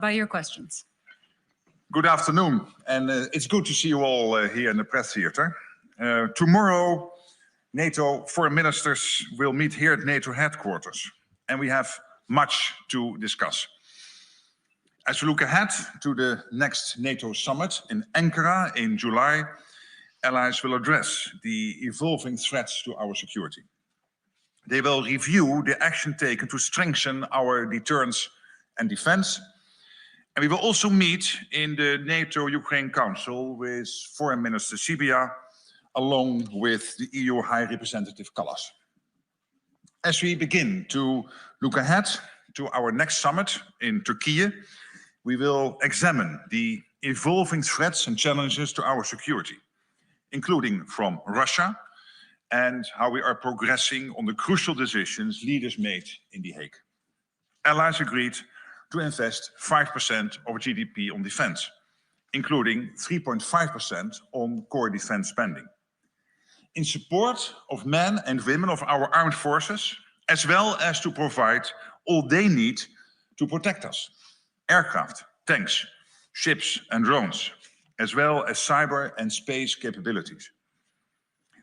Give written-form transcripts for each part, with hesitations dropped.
by your questions. Good afternoon, and it's good to see you all here in the press theater. Tomorrow, NATO foreign ministers will meet here at NATO headquarters, and we have much to discuss. As we look ahead to the next NATO summit in Ankara in July, allies will address the evolving threats to our security. They will review the action taken to strengthen our deterrence and defense. And we will also meet in the NATO-Ukraine Council with Foreign Minister Desafía, along with the EU High Representative Kallas. As we begin to look ahead to our next summit in Turkey, we will examine the evolving threats and challenges to our security, including from Russia, and how we are progressing on the crucial decisions leaders made in The Hague. Allies agreed to invest 5% of GDP on defense, including 3.5% on core defense spending, in support of men and women of our armed forces, as well as to provide all they need to protect us: aircraft, tanks, ships and drones, as well as cyber and space capabilities.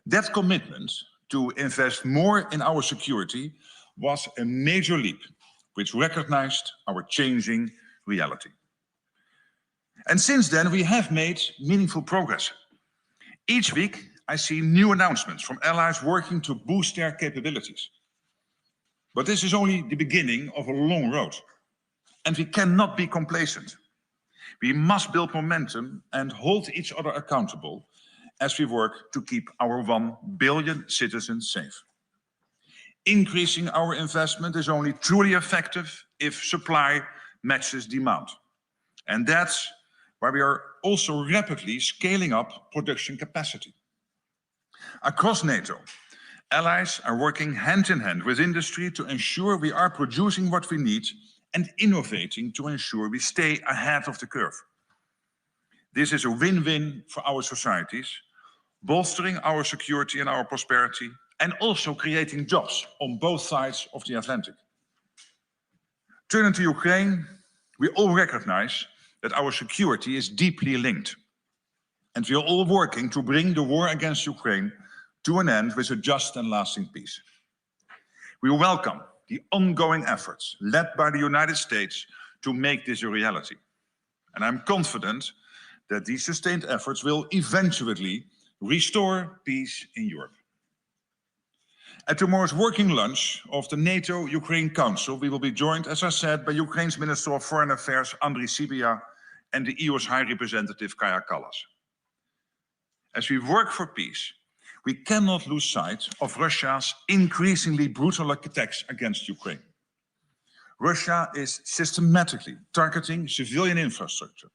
That commitment to invest more in our security was a major leap, which recognized our changing reality. And since then, we have made meaningful progress. Each week, I see new announcements from allies working to boost their capabilities. But this is only the beginning of a long road, and we cannot be complacent. We must build momentum and hold each other accountable as we work to keep our 1 billion citizens safe. Increasing our investment is only truly effective if supply matches demand. And that's why we are also rapidly scaling up production capacity. Across NATO, allies are working hand in hand with industry to ensure we are producing what we need and innovating to ensure we stay ahead of the curve. This is a win-win for our societies, bolstering our security and our prosperity, and also creating jobs on both sides of the Atlantic. Turning to Ukraine, we all recognize that our security is deeply linked. And we are all working to bring the war against Ukraine to an end with a just and lasting peace. We welcome the ongoing efforts led by the United States to make this a reality. And I'm confident that these sustained efforts will eventually restore peace in Europe. At tomorrow's working lunch of the NATO-Ukraine Council, we will be joined, as I said, by Ukraine's Minister of Foreign Affairs, Andriy Sybiha, and the EU's High Representative, Kaja Kallas. As we work for peace, we cannot lose sight of Russia's increasingly brutal attacks against Ukraine. Russia is systematically targeting civilian infrastructure,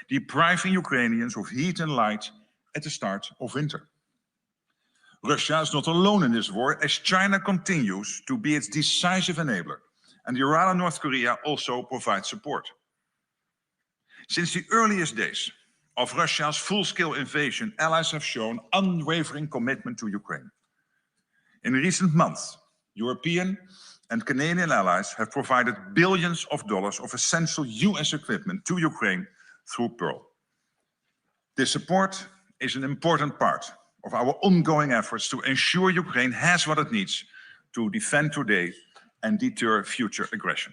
depriving Ukrainians of heat and light at the start of winter. Russia is not alone in this war, as China continues to be its decisive enabler, and Iran and North Korea also provide support. Since the earliest days of Russia's full-scale invasion, allies have shown unwavering commitment to Ukraine. In recent months, European and Canadian allies have provided billions of dollars of essential US equipment to Ukraine through Pearl. This support is an important part of our ongoing efforts to ensure Ukraine has what it needs to defend today and deter future aggression.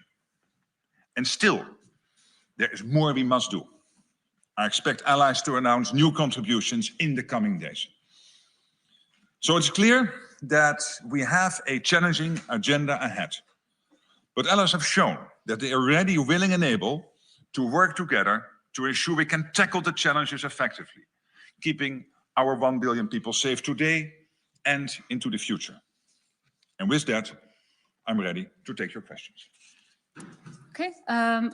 And still, there is more we must do. I expect allies to announce new contributions in the coming days. So it's clear that we have a challenging agenda ahead. But allies have shown that they are ready, willing and able to work together to ensure we can tackle the challenges effectively, keeping our 1 billion people safe today and into the future. And with that, I'm ready to take your questions. Okay,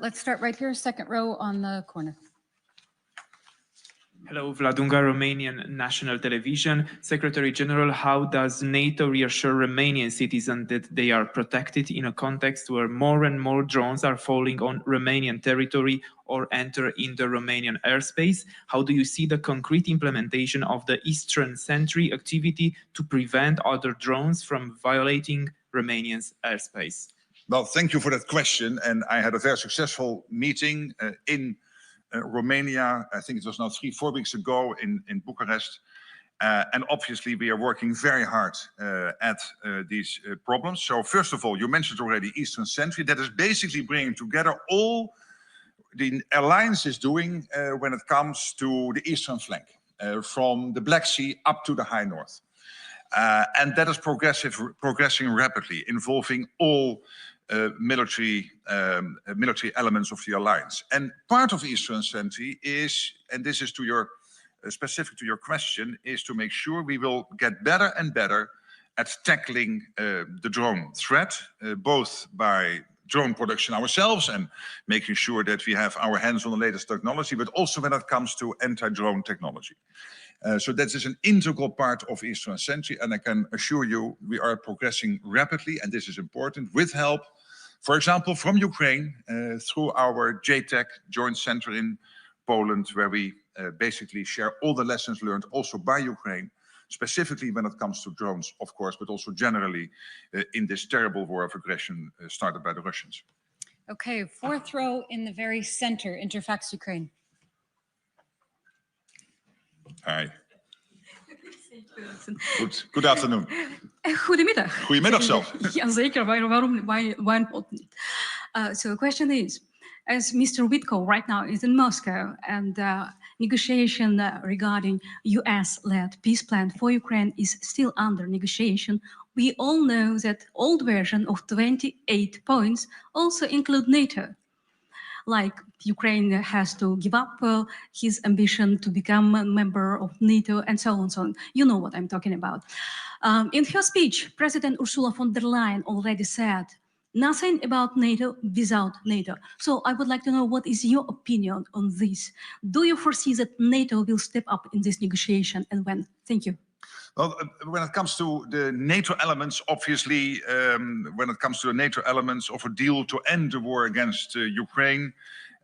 let's start right here, second row on the corner. Hello, Vladunga, Romanian National Television. Secretary General, how does NATO reassure Romanian citizens that they are protected in a context where more and more drones are falling on Romanian territory or enter in the Romanian airspace? How do you see the concrete implementation of the Eastern Sentry activity to prevent other drones from violating Romania's airspace? Well, thank you for that question. And I had a very successful meeting in Romania. I think it was now 3-4 weeks ago in Bucharest. And obviously, we are working very hard at these problems. So first of all, you mentioned already Eastern Sentry. That is basically bringing together all the alliance is doing when it comes to the eastern flank, from the Black Sea up to the high north. And that is progressing rapidly, involving all military elements of the alliance. And part of Eastern Sentry is, and this is to your specific to your question, is to make sure we will get better and better at tackling the drone threat, both by drone production ourselves and making sure that we have our hands on the latest technology, but also when it comes to anti-drone technology. So that is an integral part of Eastern Sentry, and I can assure you we are progressing rapidly, and this is important, with help, for example, from Ukraine, through our JTEC joint center in Poland, where we basically share all the lessons learned also by Ukraine, specifically when it comes to drones, of course, but also generally in this terrible war of aggression started by the Russians. Okay, fourth row in the very center, Interfax Ukraine. Hi. Good afternoon. Goedemiddag. Goedemiddag zelf. Ja, zeker. Why not? So the question is, as Mr. Witko right now is in Moscow, and negotiation regarding US-led peace plan for Ukraine is still under negotiation, we all know that old version of 28 points also include NATO. Like Ukraine has to give up his ambition to become a member of NATO and so on, so on. You know what I'm talking about. In her speech, President Ursula von der Leyen already said, nothing about NATO without NATO. So I would like to know, what is your opinion on this? Do you foresee that NATO will step up in this negotiation, and when? Thank you. Well, when it comes to the NATO elements, obviously, when it comes to the NATO elements of a deal to end the war against Ukraine,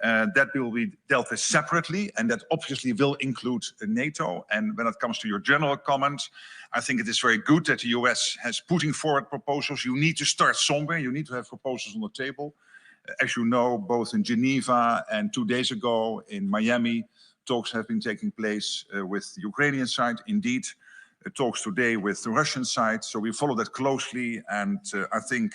that will be dealt with separately, and that obviously will include NATO. And when it comes to your general comment, I think it is very good that the US has putting forward proposals. You need to start somewhere. You need to have proposals on the table. As you know, both in Geneva and 2 days ago in Miami, talks have been taking place with the Ukrainian side. Indeed, talks today with the Russian side. So we follow that closely, and I think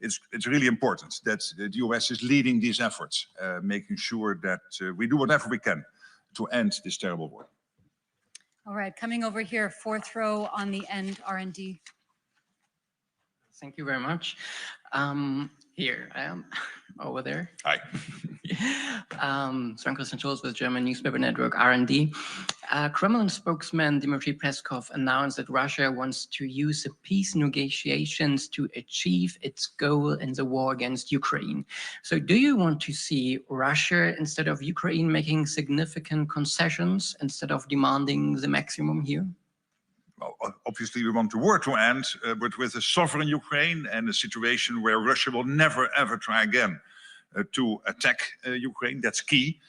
it's really important that the US is leading these efforts, making sure that we do whatever we can to end this terrible war. All right, coming over here, fourth row on the end, R&D. Thank you very much. Here I am, over there. Hi. Sven Christian Schulz with German newspaper network R&D. Kremlin spokesman Dmitry Peskov announced that Russia wants to use the peace negotiations to achieve its goal in the war against Ukraine. So do you want to see Russia, instead of Ukraine, making significant concessions instead of demanding the maximum here? Well, obviously we want the war to end, but with a sovereign Ukraine and a situation where Russia will never ever try again to attack Ukraine. That's key.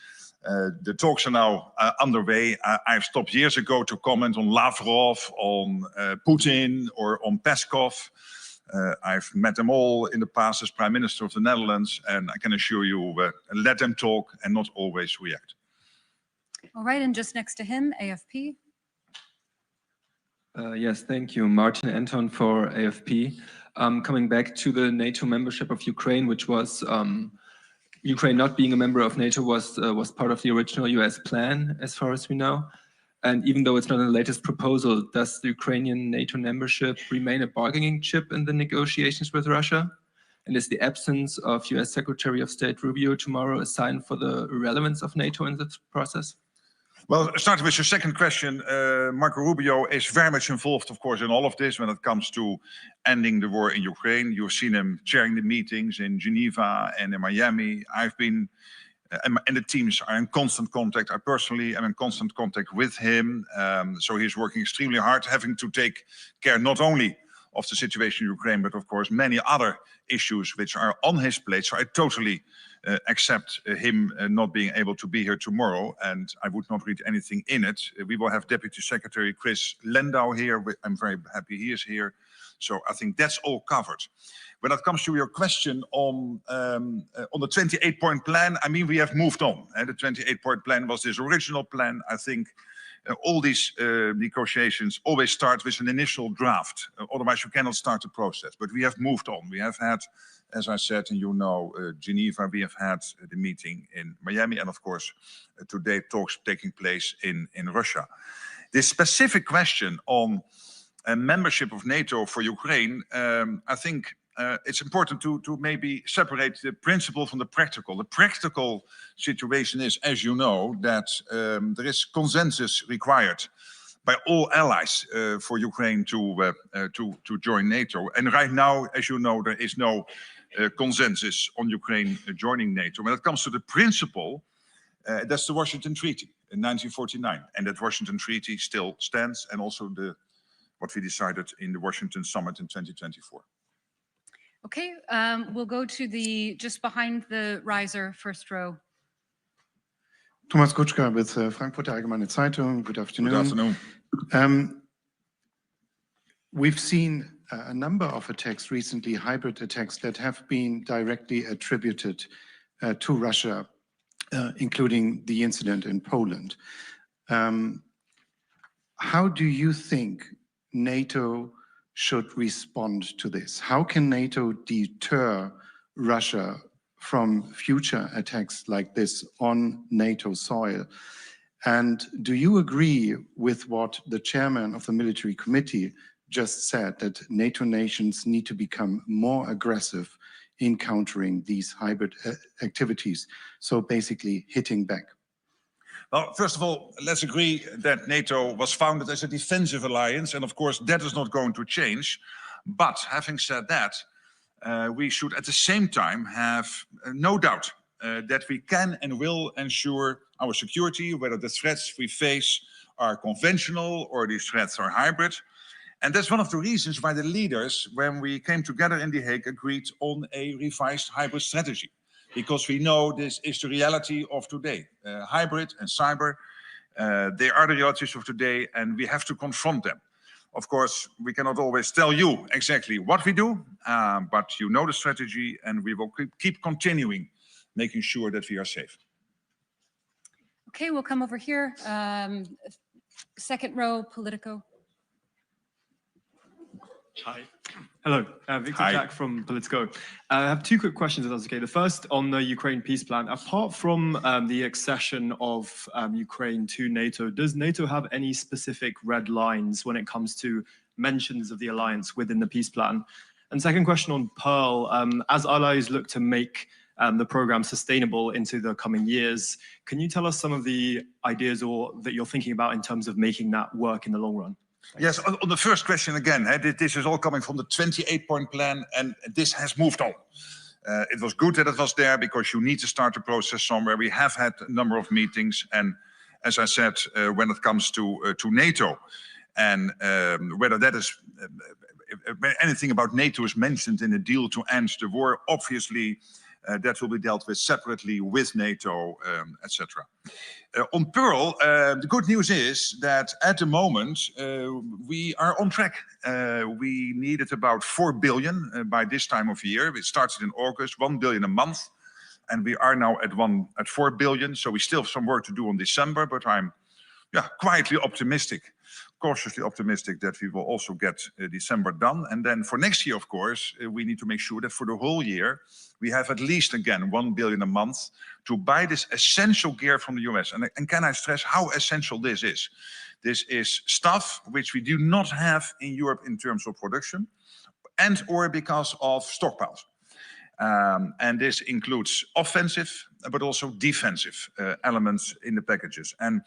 The talks are now underway. I've stopped years ago to comment on Lavrov, on Putin, or on Peskov. I've met them all in the past as Prime Minister of the Netherlands, and I can assure you, let them talk and not always react. All right, and just next to him, AFP. Yes, thank you. Martin Anton for AFP. Coming back to the NATO membership of Ukraine, which was Ukraine not being a member of NATO was part of the original US plan, as far as we know. And even though it's not in the latest proposal, does the Ukrainian NATO membership remain a bargaining chip in the negotiations with Russia? And is the absence of US Secretary of State Rubio tomorrow a sign for the relevance of NATO in this process? Well, starting with your second question, Marco Rubio is very much involved, of course, in all of this when it comes to ending the war in Ukraine. You've seen him chairing the meetings in Geneva and in Miami. I've been, and the teams are in constant contact. I personally am in constant contact with him. So he's working extremely hard, having to take care not only of the situation in Ukraine, but of course many other issues which are on his plate. So I totally accept him not being able to be here tomorrow, and I would not read anything in it. We will have Deputy Secretary Chris Lendau here. I'm very happy he is here. So I think that's all covered. When it comes to your question on the 28-point plan, I mean, we have moved on. And the 28-point plan was this original plan. I think all these negotiations always start with an initial draft. Otherwise, you cannot start the process. But we have moved on. We have had, as I said, and you know, Geneva, we have had the meeting in Miami. And of course, today talks taking place in Russia. This specific question on membership of NATO for Ukraine, I think it's important to maybe separate the principle from the practical. The practical situation is, as you know, that there is consensus required by all allies for Ukraine to join NATO. And right now, as you know, there is no consensus on Ukraine joining NATO. When it comes to the principle, that's the Washington Treaty in 1949. And that Washington Treaty still stands, and also what we decided in the Washington Summit in 2024. Okay, we'll go to just behind the riser, first row. Thomas Kutschka with Frankfurter Allgemeine Zeitung. Good afternoon. Good afternoon. We've seen a number of attacks recently, hybrid attacks that have been directly attributed to Russia, including the incident in Poland. How do you think NATO should respond to this? How can NATO deter Russia from future attacks like this on NATO soil? And do you agree with what the chairman of the military committee just said, that NATO nations need to become more aggressive in countering these hybrid activities, so basically hitting back? Well, first of all, let's agree that NATO was founded as a defensive alliance, and of course that is not going to change. But having said that, we should at the same time have no doubt that we can and will ensure our security, whether the threats we face are conventional or these threats are hybrid. And that's one of the reasons why the leaders, when we came together in The Hague, agreed on a revised hybrid strategy. Because we know this is the reality of today. Hybrid and cyber, they are the realities of today, and we have to confront them. Of course, we cannot always tell you exactly what we do, but you know the strategy, and we will keep continuing, making sure that we are safe. Okay, we'll come over here. Second row, Politico. Hi. Hello, Victor Hi. Jack from Politico. I have two quick questions, if that's okay. The first on the Ukraine peace plan. Apart from the accession of Ukraine to NATO, does NATO have any specific red lines when it comes to mentions of the alliance within the peace plan? And second question on Pearl. As allies look to make the program sustainable into the coming years, can you tell us some of the ideas that you're thinking about in terms of making that work in the long run? Yes, on the first question again, this is all coming from the 28-point plan, and this has moved on. It was good that it was there, because you need to start the process somewhere. We have had a number of meetings, and as I said, when it comes to NATO, and whether that is anything about NATO is mentioned in a deal to end the war, obviously that will be dealt with separately with NATO, etc. On Pearl, the good news is that at the moment we are on track. We needed about 4 billion by this time of year. It started in August, 1 billion a month, and we are now at 4 billion. So we still have some work to do on December, but I'm quietly optimistic, cautiously optimistic that we will also get December done. And then for next year, of course, we need to make sure that for the whole year, we have at least, again, 1 billion a month to buy this essential gear from the US. And can I stress how essential this is? This is stuff which we do not have in Europe in terms of production, and or because of stockpiles. And this includes offensive, but also defensive elements in the packages. And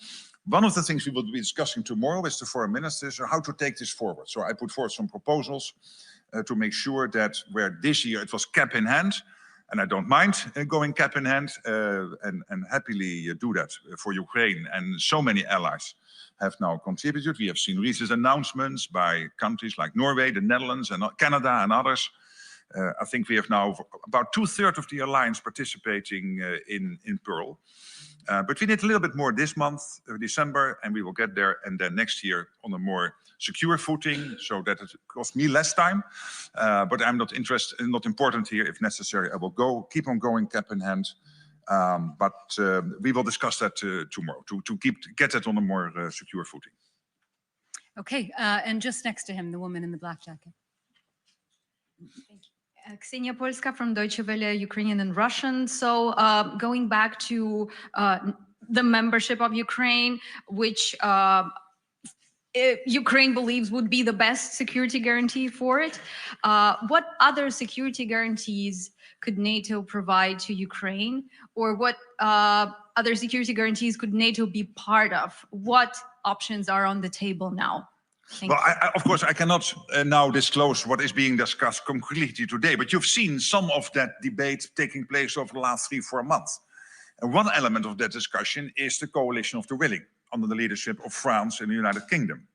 one of the things we will be discussing tomorrow with the foreign ministers are how to take this forward. So I put forward some proposals to make sure that where this year it was cap in hand, and I don't mind going cap in hand, and happily do that for Ukraine. And so many allies have now contributed. We have seen recent announcements by countries like Norway, the Netherlands, and Canada, and others. I think we have now about 2/3 of the alliance participating in Pearl. But we did a little bit more this month, December, and we will get there. And then next year on a more secure footing, so that it costs me less time. But I'm not interested, not important here. If necessary, I will keep on going cap in hand. But we will discuss that tomorrow to get it on a more secure footing. Okay, and just next to him, the woman in the black jacket. Thank you. Ksenia Polska from Deutsche Welle, Ukrainian and Russian. So going back to the membership of Ukraine, which Ukraine believes would be the best security guarantee for it. What other security guarantees could NATO provide to Ukraine? Or what other security guarantees could NATO be part of? What options are on the table now? Well, of course, I cannot now disclose what is being discussed concretely today, but you've seen some of that debate taking place over the last 3-4 months. And one element of that discussion is the coalition of the willing, under the leadership of France and the United Kingdom,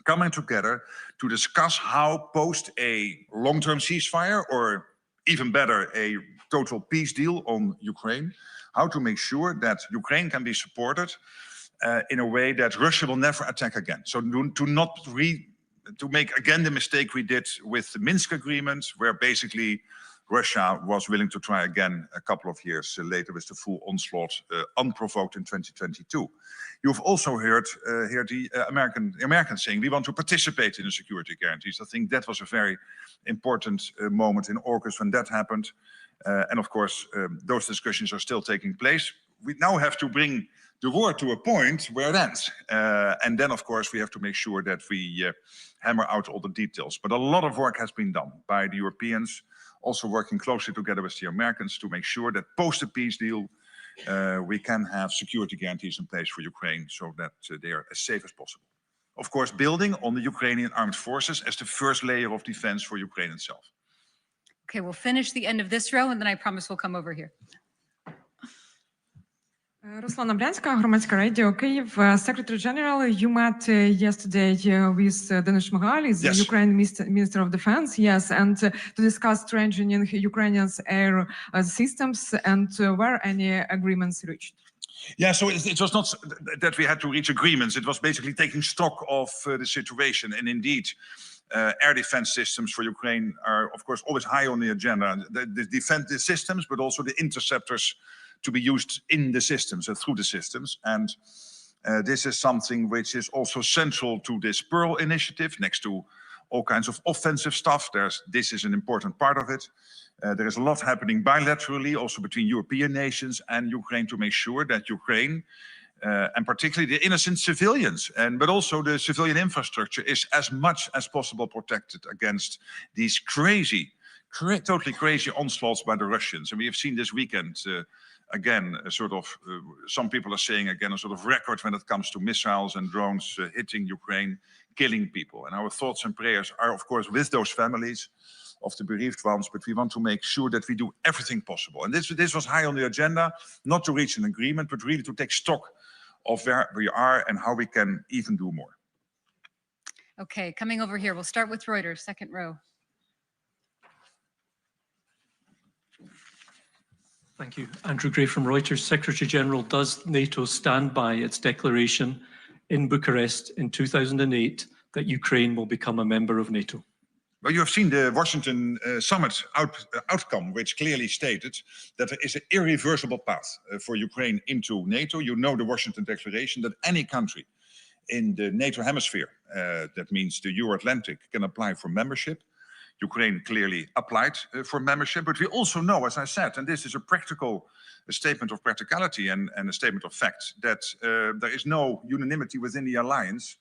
coming together to discuss how post a long-term ceasefire, or even better, a total peace deal on Ukraine, how to make sure that Ukraine can be supported in a way that Russia will never attack again. So to make again the mistake we did with the Minsk agreement, where basically Russia was willing to try again a couple of years later with the full onslaught unprovoked in 2022. You've also heard the Americans saying we want to participate in the security guarantees. I think that was a very important moment in August when that happened. And of course, those discussions are still taking place. We now have to bring the war to a point where it ends. And then, of course, we have to make sure that we hammer out all the details. But a lot of work has been done by the Europeans, also working closely together with the Americans to make sure that post the peace deal, we can have security guarantees in place for Ukraine so that they are as safe as possible. Of course, building on the Ukrainian armed forces as the first layer of defense for Ukraine itself. Okay, we'll finish the end of this row, and then I promise we'll come over here. Руслана Брянська, Громадське радіо Київ. Secretary General, you met yesterday with Denis Shmyhal, the Yes. Ukraine Minister of Defense, yes, and to discuss strengthening Ukrainians' air systems, and were any agreements reached? Yeah, so it was not that we had to reach agreements. It was basically taking stock of the situation. And indeed, air defense systems for Ukraine are, of course, always high on the agenda. The defense systems, but also the interceptors to be used in the systems and through the systems. And this is something which is also central to this Pearl initiative, next to all kinds of offensive stuff. This is an important part of it. There is a lot happening bilaterally, also between European nations and Ukraine, to make sure that Ukraine, and particularly the innocent civilians, but also the civilian infrastructure, is as much as possible protected against these totally crazy onslaughts by the Russians. And we have seen this weekend, again, a sort of, some people are saying again, a sort of record when it comes to missiles and drones hitting Ukraine, killing people. And our thoughts and prayers are, of course, with those families of the bereaved ones, but we want to make sure that we do everything possible. And this was high on the agenda, not to reach an agreement, but really to take stock of where we are and how we can even do more. Okay, coming over here, we'll start with Reuters, second row. Thank you. Andrew Gray from Reuters. Secretary General, does NATO stand by its declaration in Bucharest in 2008 that Ukraine will become a member of NATO? Well, you have seen the Washington summit outcome, which clearly stated that there is an irreversible path for Ukraine into NATO. You know the Washington Declaration that any country in the NATO hemisphere, that means the Euro-Atlantic, can apply for membership. Ukraine clearly applied for membership, but we also know, as I said, and this is a statement of practicality and a statement of fact, that there is no unanimity within the alliance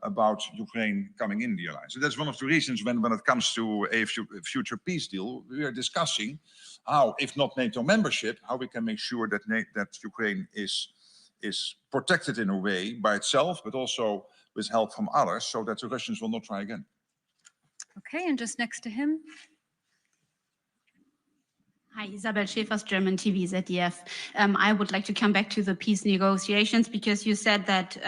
about Ukraine coming in the alliance. So that's one of the reasons when it comes to a future peace deal, we are discussing how, if not NATO membership, how we can make sure that Ukraine is protected in a way by itself, but also with help from others, so that the Russians will not try again. Okay, and just next to him. Hi, Isabel Schäfers, German TV, ZDF. I would like to come back to the peace negotiations, because you said that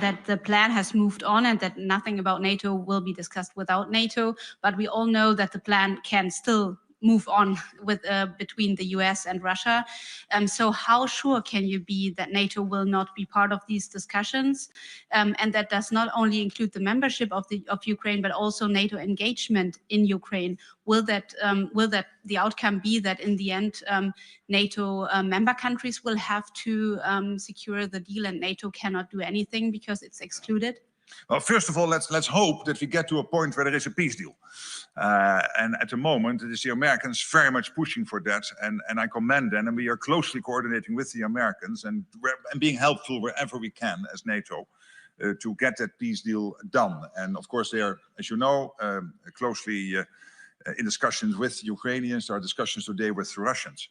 that the plan has moved on and that nothing about NATO will be discussed without NATO. But we all know that the plan can still move on with between the US and Russia. So how sure can you be that NATO will not be part of these discussions? And that does not only include the membership of Ukraine, but also NATO engagement in Ukraine. Will that the outcome be that in the end NATO member countries will have to secure the deal and NATO cannot do anything because it's excluded? Well, first of all, let's hope that we get to a point where there is a peace deal. And at the moment, it is the Americans very much pushing for that. And I commend them, and we are closely coordinating with the Americans and being helpful wherever we can as NATO to get that peace deal done. And of course, they are, as you know, closely in discussions with Ukrainians. There are discussions today with the Russians.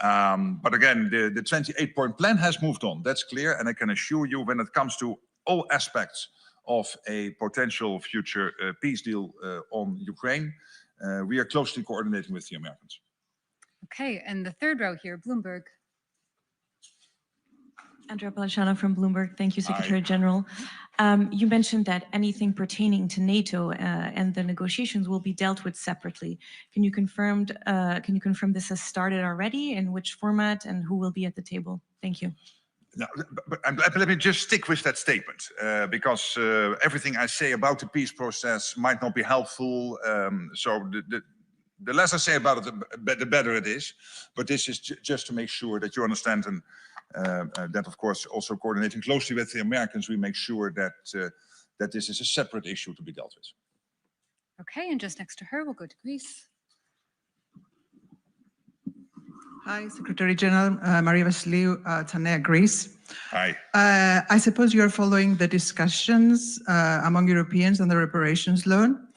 But again, the 28-point plan has moved on. That's clear. And I can assure you, when it comes to all aspects of a potential future peace deal on Ukraine, we are closely coordinating with the Americans. Okay, and the third row here, Bloomberg. Andrea Palashana from Bloomberg. Thank you, Secretary Hi. General. You mentioned that anything pertaining to NATO and the negotiations will be dealt with separately. Can you confirm this has started already? In which format and who will be at the table? Thank you. No, but let me just stick with that statement, because everything I say about the peace process might not be helpful. So the less I say about it, the better it is. But this is just to make sure that you understand, and that, of course, also coordinating closely with the Americans, we make sure that that this is a separate issue to be dealt with. Okay, and just next to her, we'll go to Greece. Hi, Secretary General Maria Vasiliou, Tanea, Greece. Hi. I suppose you're following the discussions among Europeans on the reparations loan.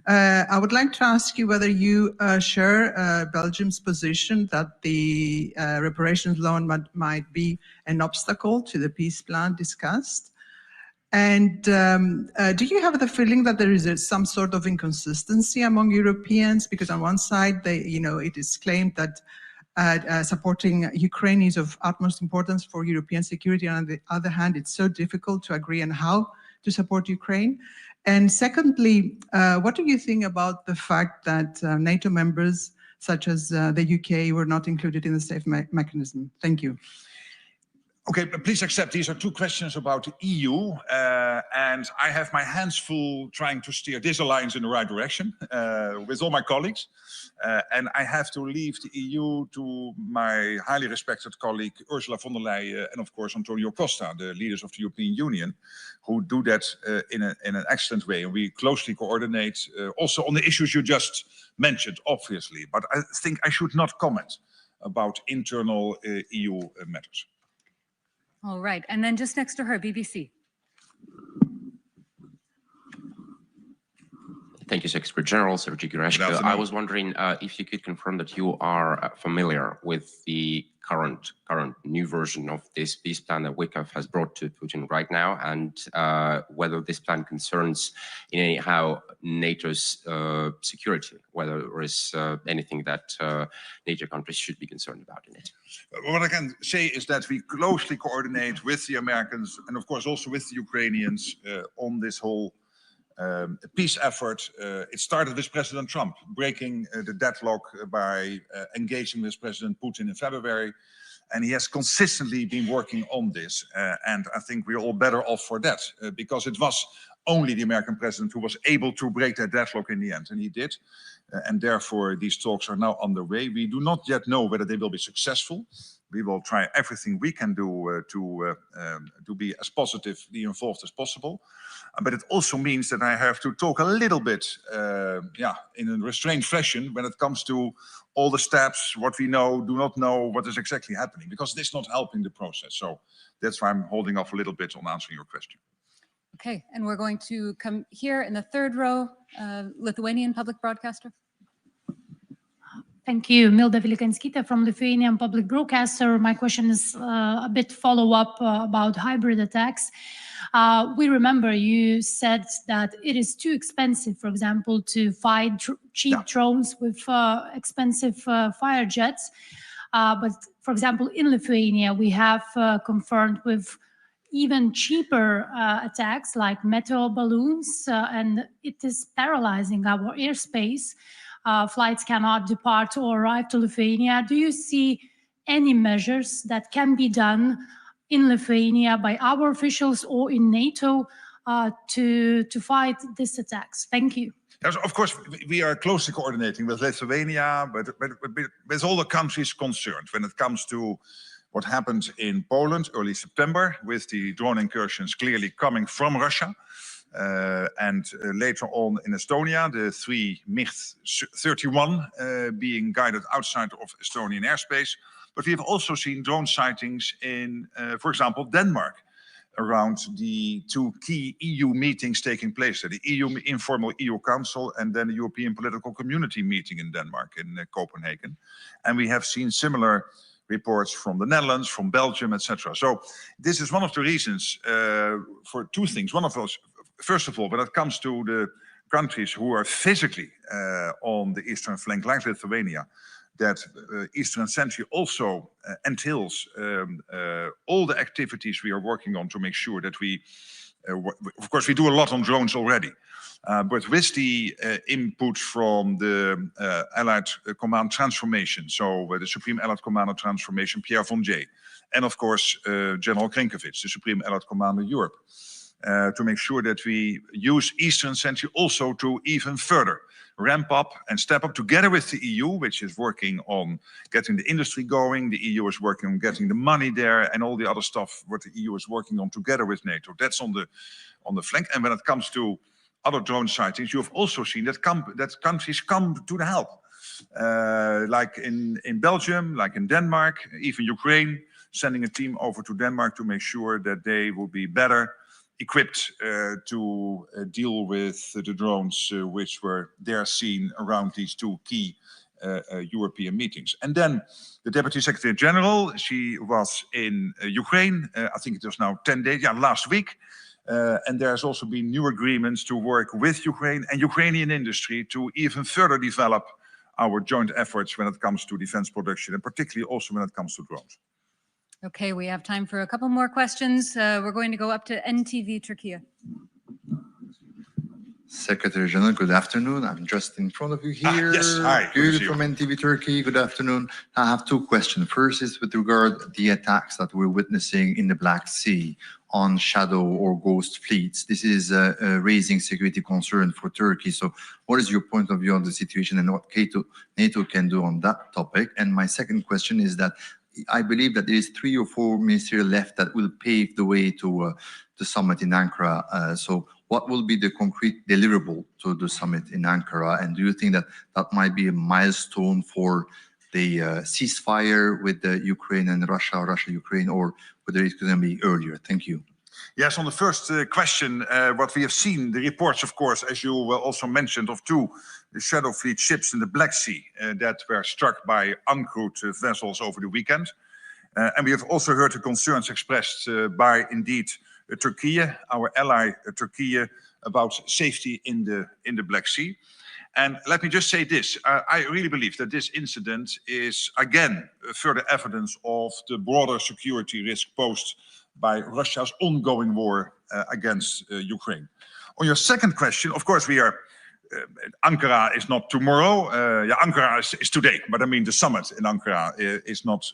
I would like to ask you whether you share Belgium's position that the reparations loan might be an obstacle to the peace plan discussed. And do you have the feeling that there is some sort of inconsistency among Europeans? Because on one side, it is claimed that supporting Ukraine is of utmost importance for European security, and on the other hand, it's so difficult to agree on how to support Ukraine. And secondly, what do you think about the fact that NATO members, such as the UK, were not included in the safe mechanism? Thank you. Okay, please accept these are two questions about the EU, and I have my hands full trying to steer this alliance in the right direction with all my colleagues. And I have to leave the EU to my highly respected colleague Ursula von der Leyen and, of course, Antonio Costa, the leaders of the European Union, who do that in an excellent way. And we closely coordinate also on the issues you just mentioned, obviously. But I think I should not comment about internal EU matters. All right, and then just next to her, BBC. Thank you, Secretary General, Secretary Gerashko. I was wondering if you could confirm that you are familiar with the current new version of this peace plan that Wyckoff has brought to Putin right now, and whether this plan concerns in any how NATO's security, whether there is anything that NATO countries should be concerned about in it. What I can say is that we closely coordinate with the Americans and, of course, also with the Ukrainians on this whole peace effort. It started with President Trump breaking the deadlock by engaging with President Putin in February. And he has consistently been working on this. And I think we're all better off for that, because it was only the American president who was able to break that deadlock in the end, and he did. And therefore, these talks are now underway. We do not yet know whether they will be successful. We will try everything we can do to be as positively involved as possible. But it also means that I have to talk a little bit, in a restrained fashion when it comes to all the steps, what we know, do not know, what is exactly happening, because it's not helping the process. So that's why I'm holding off a little bit on answering your question. Okay, and we're going to come here in the third row, Lithuanian public broadcaster. Thank you. Milda Vilikanskita from Lithuanian Public Broadcaster. My question is a bit follow-up about hybrid attacks. We remember you said that it is too expensive, for example, to fight cheap drones with expensive fire jets. But for example, in Lithuania, we have confirmed with even cheaper attacks like meteor balloons, and it is paralyzing our airspace. flights cannot depart or arrive to Lithuania. Do you see any measures that can be done in Lithuania by our officials or in NATO to fight these attacks? Thank you. Yes, of course, we are closely coordinating with Lithuania, but with all the countries concerned when it comes to what happened in Poland early September with the drone incursions clearly coming from Russia. And later on in Estonia, the 3 MiG-31 being guided outside of Estonian airspace. But we have also seen drone sightings in, for example, Denmark, around the 2 key EU meetings taking place, the informal EU Council and then the European Political Community meeting in Denmark, in Copenhagen. And we have seen similar reports from the Netherlands, from Belgium, etc. So this is one of the reasons for 2 things. One of those, first of all, when it comes to the countries who are physically on the eastern flank, like Lithuania, that Eastern Century also entails all the activities we are working on to make sure that we, of course, we do a lot on drones already, but with the input from the Allied Command Transformation, so the Supreme Allied Commander Transformation, Pierre von Jay, and of course, General Krinkovich, the Supreme Allied Commander Europe, to make sure that we use Eastern Century also to even further ramp up and step up together with the EU, which is working on getting the industry going. The EU is working on getting the money there and all the other stuff what the EU is working on together with NATO. That's on the flank. And when it comes to other drone sightings, you have also seen that countries come to the help. Like in Belgium, like in Denmark, even Ukraine, sending a team over to Denmark to make sure that they will be better equipped to deal with the drones which were there seen around these 2 key European meetings. And then the Deputy Secretary General, she was in Ukraine, I think it was now 10 days, last week. And there has also been new agreements to work with Ukraine and Ukrainian industry to even further develop our joint efforts when it comes to defense production, and particularly also when it comes to drones. Okay, we have time for a couple more questions. We're going to go up to NTV Turkey. Secretary General, good afternoon. I'm just in front of you here. Yes, hi. Good from NTV Turkey. Good afternoon. I have 2 questions. First is with regard to the attacks that we're witnessing in the Black Sea on shadow or ghost fleets. This is raising security concern for Turkey. So what is your point of view on the situation and what NATO can do on that topic? And my second question is that I believe that there is 3 or 4 ministerial left that will pave the way to the summit in Ankara. So what will be the concrete deliverable to the summit in Ankara? And do you think that that might be a milestone for the ceasefire with the Ukraine and Russia, Russia-Ukraine, or whether it's going to be earlier? Thank you. Yes, on the first question, what we have seen, the reports, of course, as you also mentioned, of 2 Shadow Fleet ships in the Black Sea that were struck by uncrewed vessels over the weekend. And we have also heard the concerns expressed by, indeed, Turkey, our ally Turkey, about safety in the Black Sea. And let me just say this, I really believe that this incident is, again, further evidence of the broader security risk posed by Russia's ongoing war against Ukraine. On your second question, of course, we are, Ankara is not tomorrow. Ankara is today, but I mean the summit in Ankara is not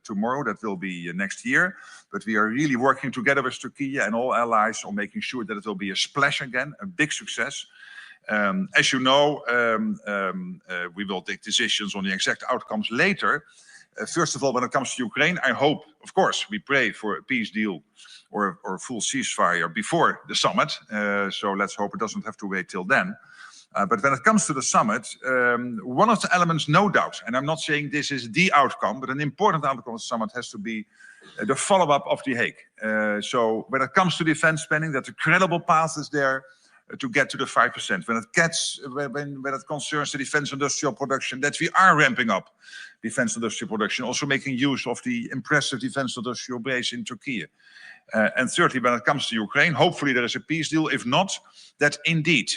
tomorrow. That will be next year. But we are really working together with Turkey and all allies on making sure that it will be a splash again, a big success. As you know, we will take decisions on the exact outcomes later. First of all, when it comes to Ukraine, I hope, of course, we pray for a peace deal or a full ceasefire before the summit. So let's hope it doesn't have to wait till then. But when it comes to the summit, one of the elements, no doubt, and I'm not saying this is the outcome, but an important outcome of the summit has to be the follow-up of The Hague. So when it comes to defense spending, that a credible path is there to get to the 5%. When it concerns the defense industrial production, that we are ramping up defense industrial production, also making use of the impressive defense industrial base in Turkey. And thirdly, when it comes to Ukraine, hopefully there is a peace deal. If not, that indeed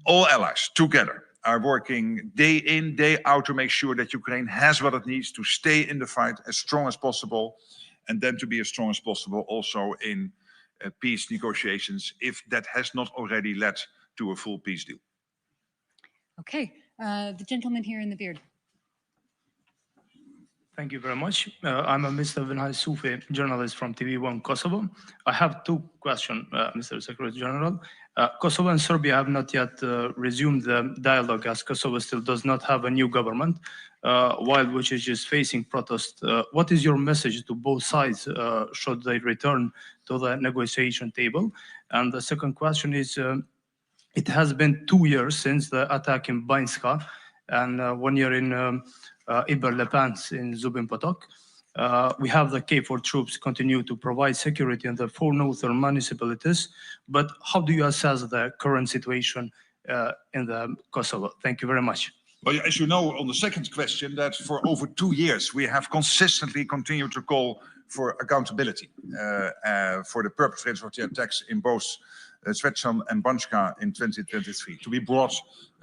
all allies together are working day in, day out to make sure that Ukraine has what it needs to stay in the fight as strong as possible, and then to be as strong as possible also in peace negotiations, if that has not already led to a full peace deal. Okay, The gentleman here in the beard. Thank you very much. I'm a Mr. Vinay Sufi, journalist from TV1 Kosovo. I have two questions, Mr. Secretary General. Kosovo and Serbia have not yet resumed the dialogue as Kosovo still does not have a new government, while Vučić is facing protest. What is your message to both sides should they return to the negotiation table? And the second question is, it has been 2 years since the attack in Banjska and 1 year in Iber-Lepans in Zubin Potok. We have the KFOR troops continue to provide security in the 4 northern municipalities, but how do you assess the current situation in the Kosovo? Thank you very much. Well, as you know, on the second question, that for over 2 years, we have consistently continued to call for accountability for the perpetrators of the attacks in both Srećan and Banjska in 2023, to be brought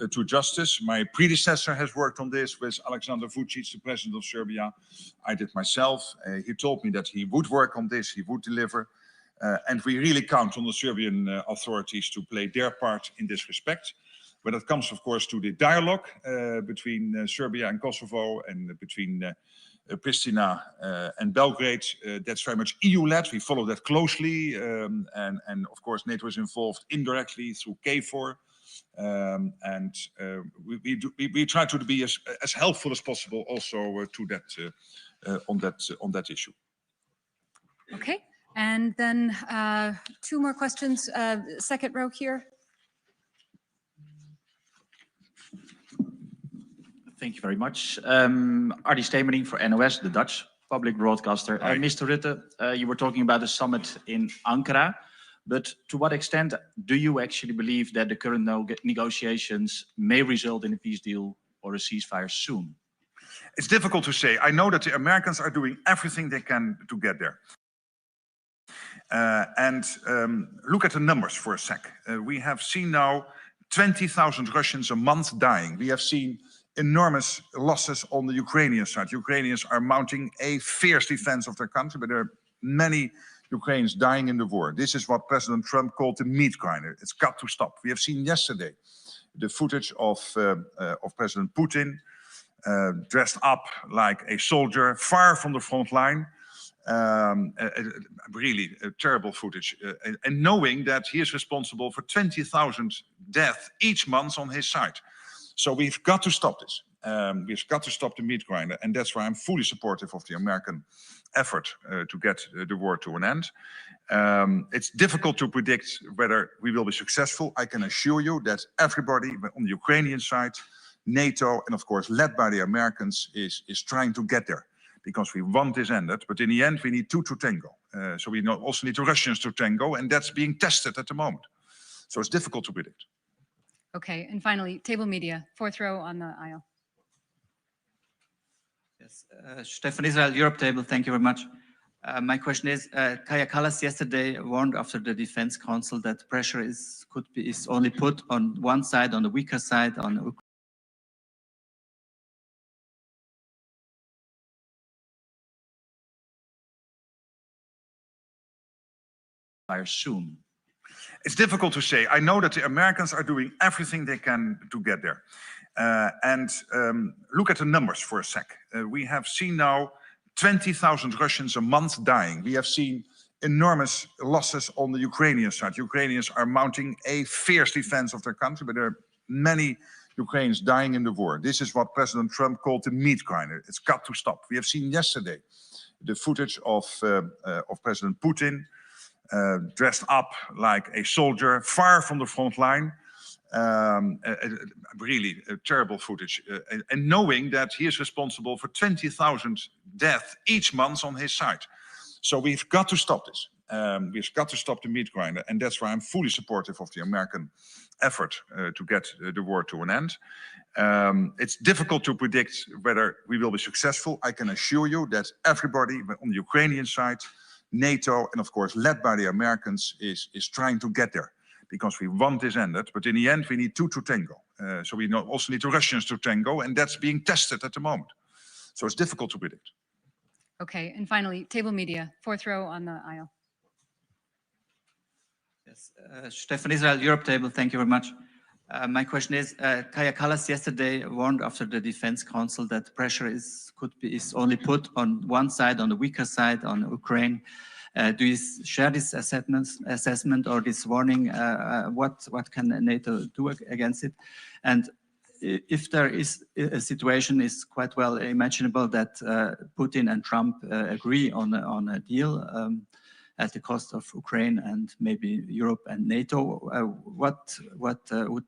to justice. My predecessor has worked on this with Aleksandar Vučić, the president of Serbia. I did myself. He told me that he would work on this, he would deliver. And we really count on the Serbian authorities to play their part in this respect. When it comes, of course, to the dialogue between Serbia and Kosovo and between Pristina and Belgrade, that's very much EU-led. We follow that closely, and of course NATO is involved indirectly through KFOR, and we try to be as helpful as possible also to that on that issue. Okay, and then 2 more questions. Second row here. Thank you very much. Ardy Stemering for NOS, the Dutch public broadcaster. Mr. Rutte, you were talking about the summit in Ankara, but to what extent do you actually believe that the current negotiations may result in a peace deal or a ceasefire soon? It's difficult to say. I know that the Americans are doing everything they can to get there. Look at the numbers for a sec. We have seen now 20,000 Russians a month dying. We have seen enormous losses on the Ukrainian side. Ukrainians are mounting a fierce defense of their country, but there are many Ukrainians dying in the war. This is what President Trump called the meat grinder. It's got to stop. We have seen yesterday the footage of President Putin dressed up like a soldier, far from the front line. Really terrible footage. And knowing that he is responsible for 20,000 deaths each month on his side. So we've got to stop this. We've got to stop the meat grinder, and that's why I'm fully supportive of the American effort to get the war to an end. It's difficult to predict whether we will be successful. I can assure you that everybody on the Ukrainian side, NATO, and of course led by the Americans, is trying to get there, because we want this ended. But in the end, we need 2 to tango. So we also need the Russians to tango, and that's being tested at the moment. So it's difficult to predict. Okay, and finally, table media, 4th row on the aisle. Yes, Stefan Israel, Europe Table, thank you very much. My question is, Kaja Kallas yesterday warned after the Defense Council that pressure is only put on one side, on the weaker side, on Ukraine soon. It's difficult to say. I know that the Americans are doing everything they can to get there. Look at the numbers for a sec. We have seen now 20,000 Russians a month dying. We have seen enormous losses on the Ukrainian side. Ukrainians are mounting a fierce defense of their country, but there are many Ukrainians dying in the war. This is what President Trump called the meat grinder. It's got to stop. We have seen yesterday the footage of President Putin dressed up like a soldier, far from the front line. Really terrible footage. And knowing that he is responsible for 20,000 deaths each month on his side. So we've got to stop this. We've got to stop the meat grinder. And that's why I'm fully supportive of the American effort to get the war to an end. It's difficult to predict whether we will be successful. I can assure you that everybody on the Ukrainian side, NATO, and of course led by the Americans, is trying to get there, because we want this ended. But in the end, we need 2 to tango. So we also need the Russians to tango, and that's being tested at the moment. So it's difficult to predict. Okay, and finally, table media, 4th row on the aisle. Yes, Stefan Israel, Europe Table, thank you very much. My question is, Kaja Kallas yesterday warned after the Defense Council that pressure is only put on one side, on the weaker side, on Ukraine. Do you share this assessment or this warning? What can NATO do against it? And if there is a situation, is quite well imaginable that Putin and Trump agree on a deal at the cost of Ukraine and maybe Europe and NATO,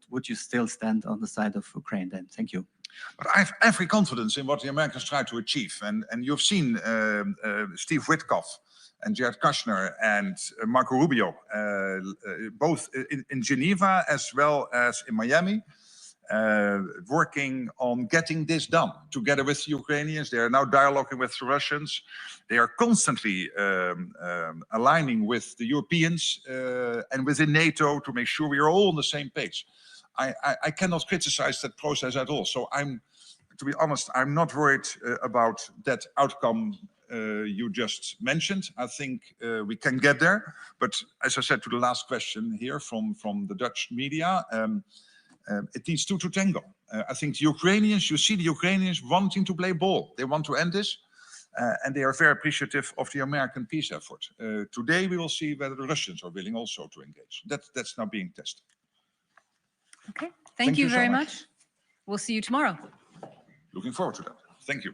would you still stand on the side of Ukraine then? Thank you. But I have every confidence in what the Americans try to achieve. And you've seen Steve Witkoff and Jared Kushner and Marco Rubio, both in Geneva as well as in Miami, working on getting this done together with the Ukrainians. They are now dialoguing with the Russians. They are constantly aligning with the Europeans and within NATO to make sure we are all on the same page. I cannot criticize that process at all. So to be honest, I'm not worried about that outcome you just mentioned. I think we can get there. But as I said to the last question here from the Dutch media, it needs two to tango. I think the Ukrainians, you see the Ukrainians wanting to play ball. They want to end this, and they are very appreciative of the American peace effort. Today, we will see whether the Russians are willing also to engage. That's now being tested. Okay, thank you so very much. We'll see you tomorrow. Looking forward to that. Thank you.